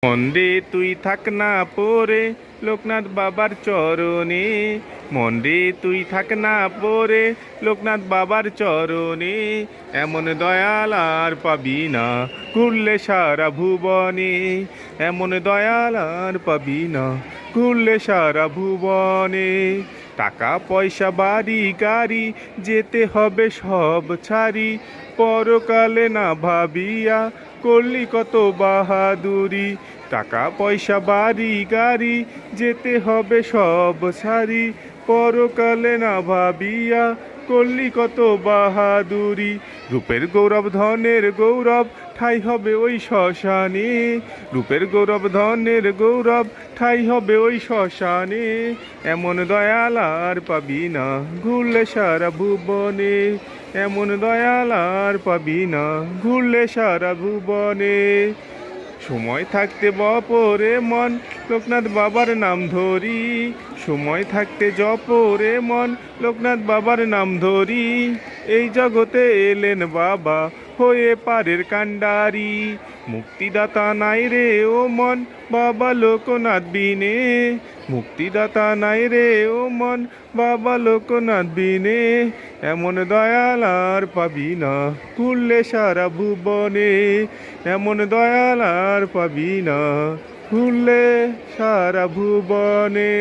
মনরে তুই থাক না পরে লোকনাথ বাবার চরণে, মনরে তুই থাক না পরে লোকনাথ বাবার চরণে, এমন দয়াল আর পাবি না ঘুরলে সারা ভুবনে, এমন দয়াল আর পাবি না ঘুরলে সারা ভুবনে। টাকা পয়সা বাড়ি গাড়ি যেতে হবে সব ছাড়ি, পরকালে না ভাবিয়া করলি কত বাহাদুরি। টাকা পয়সা বাড়ি গাড়ি যেতে হবে সব ছাড়ি, পরকালে না ভাবিয়া করলি কত বাহাদুরি। রূপের গৌরব ধনের গৌরব ঠাই হবে ওই শ্মশানে, রূপের গৌরব ধনের গৌরব ঠাই হবে ওই শ্মশানে, এমন দয়াল আর পাবি না ঘুরলে সারা ভুবনে, এমন দয়াল আর পাবি না ঘুরলে সারা ভুবনে। সময় থাকতে বপরে মন লোকনাথ বাবার নাম ধরি, সময় থাকতে জপরে মন লোকনাথ বাবার নাম ধরি, এই জগতে এলেন বাবা হয়ে পারের কান্ডারি। মুক্তিদাতা নাই রে ও মন বাবা লোকনাথ বিনে, মুক্তিদাতা নাই রে ও মন বাবা লোকনাথ বিনে, এমন দয়াল আর পাবি না ঘুরলে সারা ভুবনে, এমন দয়াল আর পাবি না ঘুরলে সারা ভুবনে।